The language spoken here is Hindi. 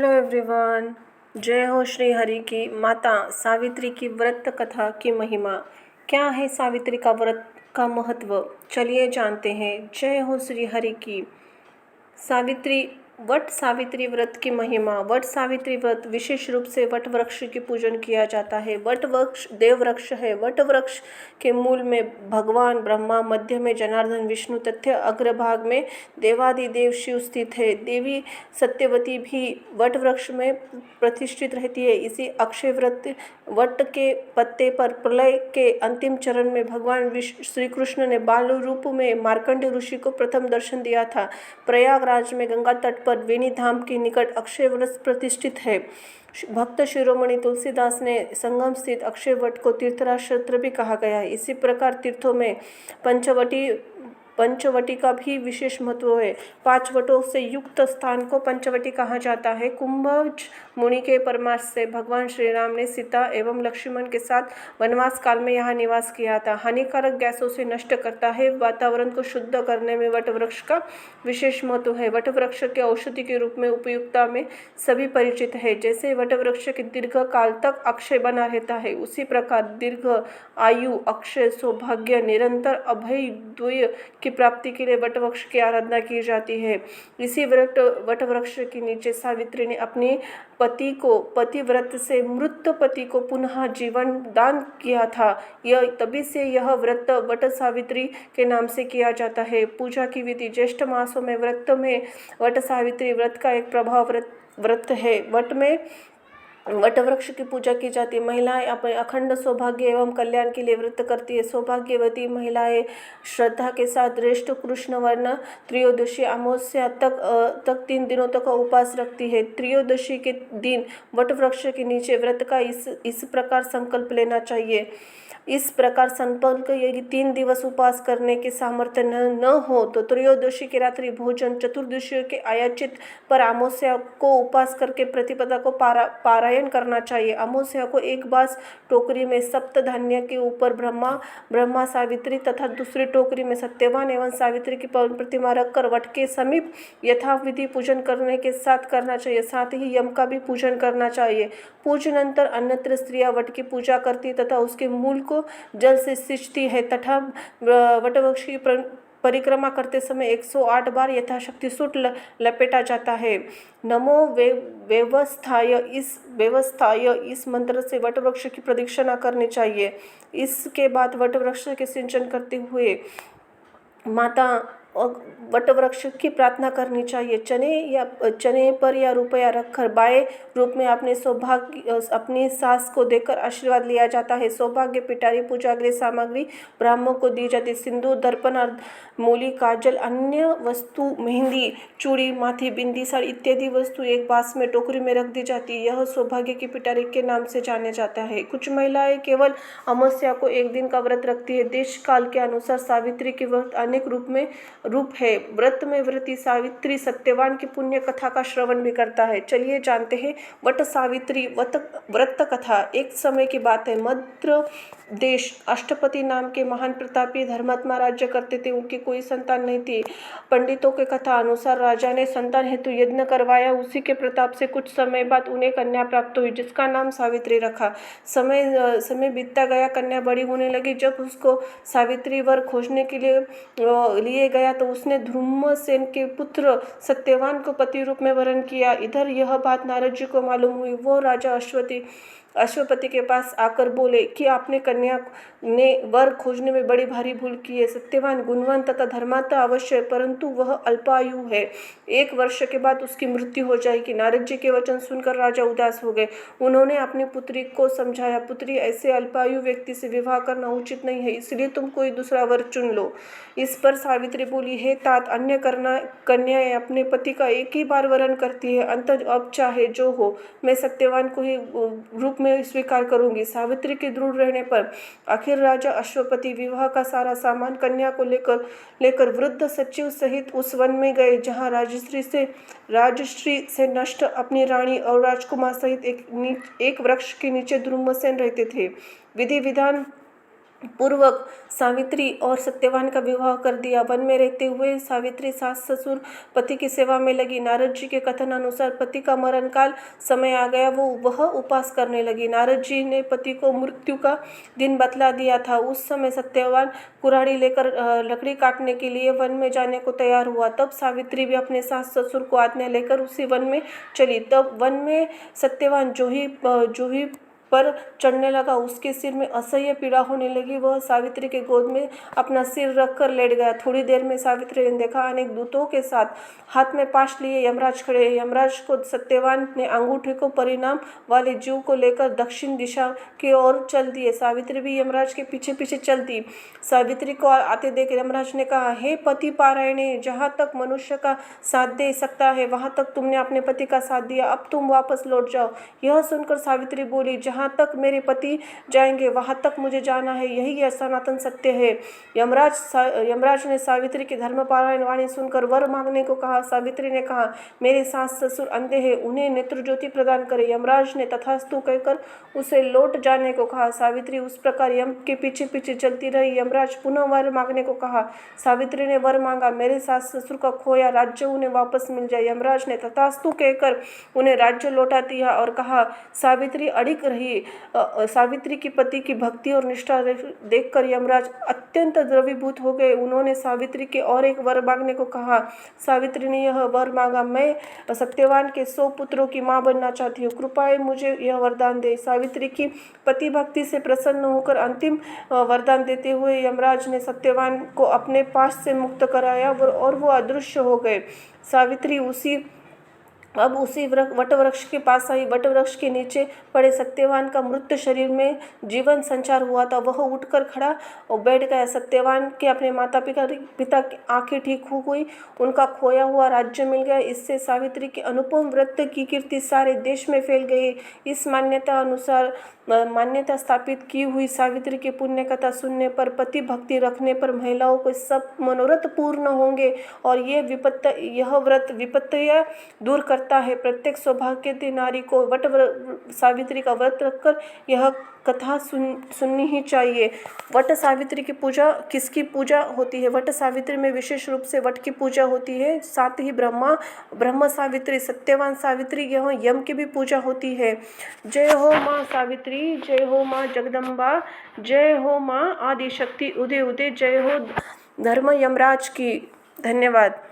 Hello everyone. जय हो श्री हरि की। माता सावित्री की व्रत कथा की महिमा। क्या है सावित्री का व्रत का महत्व, चलिए जानते हैं। जय हो श्री हरि की। सावित्री वट सावित्री व्रत की महिमा। वट सावित्री व्रत विशेष रूप से वट वृक्ष की पूजन किया जाता है। वट वृक्ष देव वृक्ष है। वट वृक्ष के मूल में भगवान ब्रह्मा, मध्य में जनार्दन विष्णु तथा अग्रभाग में देवादिदेव शिव स्थित है। देवी सत्यवती भी वट वृक्ष में प्रतिष्ठित रहती है। इसी अक्षय व्रत वट के पत्ते पर प्रलय के अंतिम चरण में भगवान श्री कृष्ण ने बाल रूप में मार्कंडेय ऋषि को प्रथम दर्शन दिया था। प्रयागराज में गंगा तट पर वेणी धाम के निकट अक्षय वट प्रतिष्ठित है। भक्त शिरोमणि तुलसीदास ने संगम स्थित अक्षय वट को तीर्थराज क्षेत्र भी कहा गया है। इसी प्रकार तीर्थों में पंचवटी का भी विशेष महत्व है। 5 वटों से युक्त स्थान को पंचवटी कहा जाता है। कुंभज मुनि के परामर्श से भगवान श्री राम ने सीता एवं लक्ष्मण के साथ वनवास काल में यहाँ निवास किया था। हानिकारक गैसों से नष्ट करता है। वातावरण को शुद्ध करने में वट वृक्ष का विशेष महत्व है। वट वृक्ष के औषधि के रूप में उपयुक्तता में सभी परिचित है। जैसे वट वृक्ष के दीर्घ काल तक अक्षय बना रहता है, उसी प्रकार दीर्घ आयु, अक्षय, सौभाग्य, निरंतर अभय द्वय की प्राप्ति के लिए वट वृक्ष की आराधना की जाती है। इसी वट वृक्ष के नीचे सावित्री ने अपने पतिव्रत से मृत पति को पुनः जीवन दान किया था। तभी से यह व्रत वट सावित्री के नाम से किया जाता है। पूजा की विधि। ज्येष्ठ मासों में व्रत में वट सावित्री व्रत का एक प्रभाव व्रत है। वट वृक्ष की पूजा की जाती है। महिलाएं अपने अखंड सौभाग्य एवं कल्याण के लिए व्रत करती है। सौभाग्यवती महिलाएं श्रद्धा के साथ ज्येष्ठ कृष्ण वर्ण त्रयोदशी अमावस्या तक 3 दिनों तक उपवास रखती है। त्रयोदशी के दिन वट वृक्ष के नीचे व्रत का इस प्रकार संकल्प लेना चाहिए। इस प्रकार संकल्प, यदि 3 दिवस उपवास करने के सामर्थ्य न हो तो त्रयोदशी की रात्रि भोजन, चतुर्दशी के आयाचित पर अमावस्या को उपवास करके प्रतिपदा को पारायण करना चाहिए। अमावस्या को एक बास टोकरी में सप्त धान्य के ऊपर ब्रह्मा सावित्री तथा दूसरी टोकरी में सत्यवान एवं सावित्री की प्रतिमा रखकर वट के समीप यथाविधि पूजन करने के साथ करना चाहिए। साथ ही यम का भी पूजन करना चाहिए। पूजनंतर अन्यत्र स्त्रियां वट की पूजा करती तथा उसके मूल को जल से सिंचती है तथा वटवृक्ष की परिक्रमा करते समय 108 बार यथाशक्ति सूट लपेटा जाता है। नमो व्यवस्थाय इस मंत्र से वटवृक्ष की प्रदक्षिणा करनी चाहिए। इसके बाद वटवृक्ष के सिंचन करते हुए माता वट वृक्ष की प्रार्थना करनी चाहिए। चने पर या रुपया रखकर बाएं रूप में अपनी सास को देकर आशीर्वाद लिया जाता है। सौभाग्य पिटारी पूजा के लिए सामग्री ब्राह्मणों को दी जाती है। सिंदूर, दर्पण, मूली, काजल, अन्य वस्तु, मेहंदी, चूड़ी, माथी, बिंदी, साड़ी इत्यादि वस्तु एक बांस में टोकरी में रख दी जाती है। यह सौभाग्य की पिटारी के नाम से जाने जाता है। कुछ महिलाएं केवल अमावस्या को 1 दिन का व्रत रखती है। देश काल के अनुसार सावित्री के व्रत अनेक रूप है। व्रत में व्रती सावित्री सत्यवान की पुण्य कथा का श्रवण भी करता है। चलिए जानते हैं वट सावित्री व्रत कथा। एक समय की बात है। मध्य देश अष्टपति नाम के महान प्रतापी धर्मात्मा राज्य करते थे। उनकी कोई संतान नहीं थी। पंडितों के कथा अनुसार राजा ने संतान हेतु यज्ञ करवाया। उसी के प्रताप से कुछ समय बाद उन्हें कन्या प्राप्त हुई, जिसका नाम सावित्री रखा। समय बीतता गया, कन्या बड़ी होने लगी। जब उसको सावित्री वर खोजने के लिए गया तो उसने ध्रुमसेन के पुत्र सत्यवान को पति रूप में वरण किया। इधर यह बात नारद जी को मालूम हुई। वो राजा अश्वपति के पास आकर बोले कि आपने कन्या ने वर खोजने में बड़ी भारी भूल की है। सत्यवान गुणवान तथा धर्मात्मा अवश्य है, परंतु वह अल्पायु है। 1 वर्ष के बाद उसकी मृत्यु हो जाएगी। नारद जी के वचन सुनकर राजा उदास हो गए। उन्होंने अपनी पुत्री को समझाया, पुत्री, ऐसे अल्पायु व्यक्ति से विवाह करना उचित नहीं है, इसलिए तुम कोई दूसरा वर चुन लो। इस पर सावित्री बोली, हे तात, अन्य कन्याएं अपने पति का एक ही बार वरण करती है। अंत अब चाहे जो हो, मैं सत्यवान को ही रूप में स्वीकार करूंगी। सावित्री के दृढ़ रहने पर आखिर राजा अश्वपति विवाह का सारा सामान कन्या को लेकर वृद्ध सचिव सहित उस वन में गए जहां राजश्री से नष्ट अपनी रानी और राजकुमार सहित एक वृक्ष के नीचे ध्रुमसेन रहते थे। विधि विधान पूर्वक सावित्री और सत्यवान का विवाह कर दिया। वन में रहते हुए सावित्री सास ससुर पति की सेवा में लगी। नारद जी के कथन अनुसार पति का मरण काल समय आ गया, वह उपास करने लगी। नारद जी ने पति को मृत्यु का दिन बतला दिया था। उस समय सत्यवान कुऱ्हाड़ी लेकर लकड़ी काटने के लिए वन में जाने को तैयार हुआ। तब सावित्री भी अपने सास ससुर को आज्ञा लेकर उसी वन में चली। तब वन में सत्यवान जूही पर चढ़ने लगा। उसके सिर में असह्य पीड़ा होने लगी। वह सावित्री के गोद में अपना सिर रखकर लेट गया। थोड़ी देर में सावित्री ने देखा अनेक दूतों के साथ हाथ में पाश लिए यमराज खड़े हैं। यमराज को सत्यवान ने अंगूठे को परिणाम वाले जीव को लेकर दक्षिण दिशा की ओर चल दिए। सावित्री भी यमराज के पीछे पीछे चलती। सावित्री को आते देख यमराज ने कहा, हे पति पारायणे, जहाँ तक मनुष्य का साथ दे सकता है वहाँ तक तुमने अपने पति का साथ दिया, अब तुम वापस लौट जाओ। यह सुनकर सावित्री बोली, जहाँ तक मेरे पति जाएंगे वहां तक मुझे जाना है, यही सनातन सत्य है। यमराज ने सावित्री की धर्मपारायण वाणी सुनकर वर मांगने को कहा। सावित्री ने कहा, मेरे सास ससुर अंधे हैं, उन्हें नेत्र ज्योति प्रदान करे। यमराज ने तथास्तु कहकर उसे लौट जाने को कहा। सावित्री उस प्रकार यम के पीछे पीछे चलती रही। यमराज पुनः वर मांगने को कहा। सावित्री ने वर मांगा, मेरे सास ससुर का खोया राज्य उन्हें वापस मिल जाए। यमराज ने तथास्तु कहकर उन्हें राज्य लौटा दिया और कहा, सावित्री अड़िग रही। सावित्री की पति की भक्ति और निष्ठा देखकर यमराज अत्यंत द्रवीभूत हो गए। उन्होंने सावित्री के और एक वर मांगने को कहा। सावित्री ने यह वर मांगा, मैं सत्यवान के 100 पुत्रों की मां बनना चाहती हूँ, कृपया मुझे यह वरदान दे। सावित्री की पति भक्ति से प्रसन्न होकर अंतिम वरदान देते हुए यमराज ने सत्यवान को अपने पास से मुक्त कराया और वो अदृश्य हो गए। सावित्री अब उसी वट वृक्ष के पास आई। वट वृक्ष के नीचे पड़े सत्यवान का मृत शरीर में जीवन संचार हुआ था। वह उठकर खड़ा और बैठ गया। सत्यवान के अपने माता पिता की आंखें ठीक हो गई, उनका खोया हुआ राज्य मिल गया। इससे सावित्री के अनुपम व्रत की कीर्ति सारे देश में फैल गई। इस मान्यता स्थापित की हुई सावित्री की पुण्य कथा सुनने पर, पति भक्ति रखने पर महिलाओं को सब मनोरथ पूर्ण होंगे और यह व्रत विपत्तियां दूर करता है। प्रत्येक सौभाग्यवती नारी को सावित्री का व्रत रखकर यह कथा सुननी ही चाहिए। वट सावित्री की पूजा किसकी पूजा होती है? वट सावित्री में विशेष रूप से वट की पूजा होती है। साथ ही ब्रह्म सावित्री, सत्यवान सावित्री, यह यम की भी पूजा होती है। जय हो माँ सावित्री, जय हो माँ जगदम्बा, जय हो माँ आदिशक्ति, उदय उदय, जय हो धर्म यमराज की। धन्यवाद।